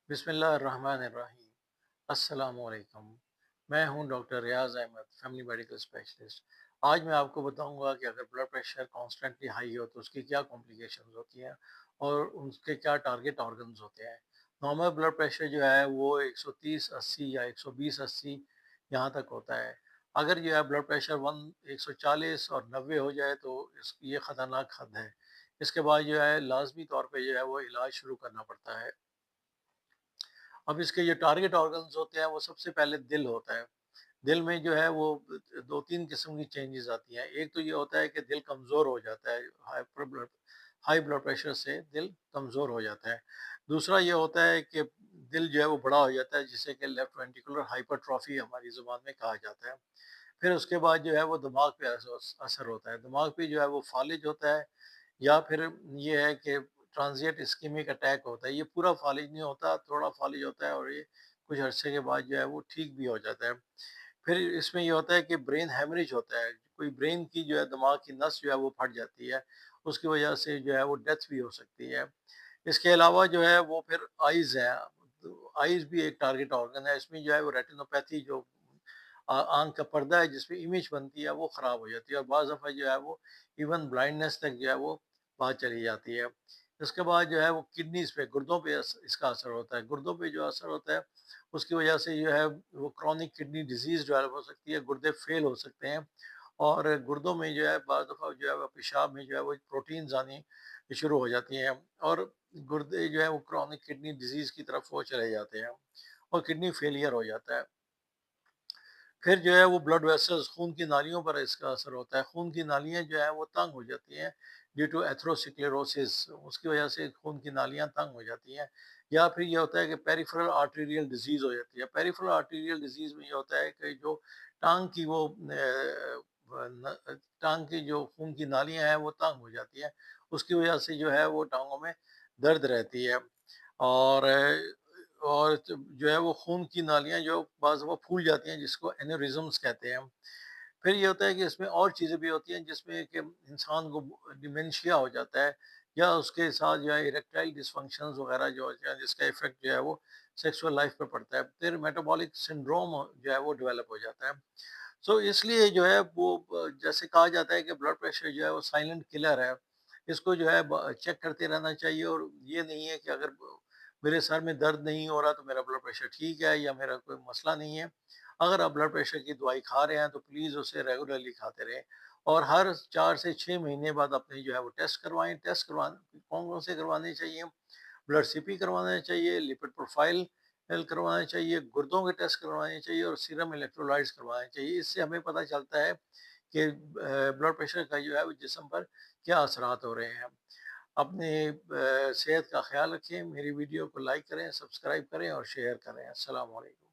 بسم اللہ الرحمن الرحیم۔ السلام علیکم۔ میں ہوں doctor Riyaz Ahmad, family medical specialist. آج میں آپ کو بتاؤں گا کہ اگر بلڈ پریشر کانسٹنٹلی ہائی ہو تو اس کی کیا کمپلیکیشنز ہوتی ہیں اور ان کے کیا ٹارگٹ آرگنز ہوتے ہیں۔ نارمل بلڈ پریشر جو ہے وہ 130/80 یا 120/80 یہاں تک ہوتا ہے۔ اگر جو ہے بلڈ پریشر 140 اور 90 ہو جائے تو یہ خطرناک حد ہے۔ اس کے بعد جو ہے لازمی طور پہ جو ہے وہ علاج شروع کرنا پڑتا ہے۔ اب اس کے جو ٹارگٹ آرگنز ہوتے ہیں وہ سب سے پہلے دل ہوتا ہے۔ دل میں جو ہے وہ دو تین قسم کی چینجز آتی ہیں۔ ایک تو یہ ہوتا ہے کہ دل کمزور ہو جاتا ہے، ہائی بلڈ پریشر سے دل کمزور ہو جاتا ہے۔ دوسرا یہ ہوتا ہے کہ دل جو ہے وہ بڑا ہو جاتا ہے، جسے کہ لیفٹ وینٹریکولر ہائپرٹرافی ہماری زبان میں کہا جاتا ہے۔ پھر اس کے بعد جو ہے وہ دماغ پہ اثر ہوتا ہے، دماغ پہ جو ہے وہ فالج ہوتا ہے، یا پھر یہ ہے کہ ٹرانزیٹ اسکیمک اٹیک ہوتا ہے۔ یہ پورا فالج نہیں ہوتا، تھوڑا فالج ہوتا ہے، اور یہ کچھ عرصے کے بعد جو ہے وہ ٹھیک بھی ہو جاتا ہے۔ پھر اس میں یہ ہوتا ہے کہ برین ہیمریج ہوتا ہے، کوئی برین کی جو ہے دماغ کی نس جو ہے وہ پھٹ جاتی ہے، اس کی وجہ سے جو ہے وہ ڈیتھ بھی ہو سکتی ہے۔ اس کے علاوہ جو ہے وہ پھر آئیز ہے، آئیز بھی ایک ٹارگٹ آرگن ہے۔ اس میں جو ہے وہ ریٹینوپیتھی، جو آنکھ کا پردہ ہے جس پہ امیج بنتی ہے، وہ خراب ہو جاتی ہے، اور بعض دفعہ جو ہے وہ ایون بلائنڈنس تک جو ہے وہ بات چلی جاتی ہے۔ اس کے بعد جو ہے وہ کڈنیز پہ، گردوں پہ اس کا اثر ہوتا ہے۔ گردوں پہ جو اثر ہوتا ہے اس کی وجہ سے جو ہے وہ کرونک کڈنی ڈیزیز ڈیولپ ہو سکتی ہے، گردے فیل ہو سکتے ہیں، اور گردوں میں جو ہے بعض دفعہ جو ہے وہ پیشاب میں جو ہے وہ پروٹینز آنی شروع ہو جاتی ہیں، اور گردے جو ہے وہ کرونک کڈنی ڈیزیز کی طرف وہ چلے جاتے ہیں، اور کڈنی فیلئر ہو جاتا ہے۔ پھر جو ہے وہ بلڈ ویسلز، خون کی نالیوں پر اس کا اثر ہوتا ہے۔ خون کی نالیاں جو ہیں وہ تنگ ہو جاتی ہیں ڈیو ٹو ایتھروسکلیروسس، اس کی وجہ سے خون کی نالیاں تنگ ہو جاتی ہیں۔ یا پھر یہ ہوتا ہے کہ پیریفرل آرٹیریل ڈیزیز ہو جاتی ہے۔ پیریفرل آرٹیریل ڈیزیز میں یہ ہوتا ہے کہ جو ٹانگ کی وہ ٹانگ کی جو خون کی نالیاں ہیں وہ تنگ ہو جاتی ہیں، اس کی وجہ سے جو ہے وہ ٹانگوں میں درد رہتی ہے، اور جو ہے وہ خون کی نالیاں جو بعض دفعہ پھول جاتی ہیں، جس کو اینوریزمس کہتے ہیں۔ پھر یہ ہوتا ہے کہ اس میں اور چیزیں بھی ہوتی ہیں، جس میں کہ انسان کو ڈیمنشیا ہو جاتا ہے، یا اس کے ساتھ جو ہے اریکٹائل ڈسفنکشنز وغیرہ جو ہوتے ہیں، جس کا ایفیکٹ جو ہے وہ سیکسول لائف پہ پڑتا ہے۔ پھر میٹابولک سنڈروم جو ہے وہ ڈیولپ ہو جاتا ہے۔ سو اس لیے جو ہے وہ جیسے کہا جاتا ہے کہ بلڈ پریشر جو ہے وہ سائلنٹ کلر ہے، اس کو جو ہے چیک کرتے رہنا چاہیے، اور یہ نہیں ہے کہ اگر میرے سر میں درد نہیں ہو رہا تو میرا بلڈ پریشر ٹھیک ہے، یا میرا کوئی مسئلہ نہیں ہے۔ اگر آپ بلڈ پریشر کی دوائی کھا رہے ہیں تو پلیز اسے ریگولرلی کھاتے رہیں، اور ہر 4 سے 6 مہینے بعد اپنے جو ہے وہ ٹیسٹ کروائیں۔ ٹیسٹ کون کون سے کروانے چاہیے؟ بلڈ سی پی کروانا چاہیے، لپڈ پروفائل کروانا چاہیے، گردوں کے ٹیسٹ کروانے چاہیے، اور سیرم الیکٹرولائٹس کروانے چاہیے۔ اس سے ہمیں پتہ چلتا ہے کہ بلڈ پریشر کا جو ہے وہ جسم پر کیا اثرات ہو رہے ہیں۔ اپنے صحت کا خیال رکھیں، میری ویڈیو کو لائک کریں، سبسکرائب کریں اور شیئر کریں۔ السلام علیکم۔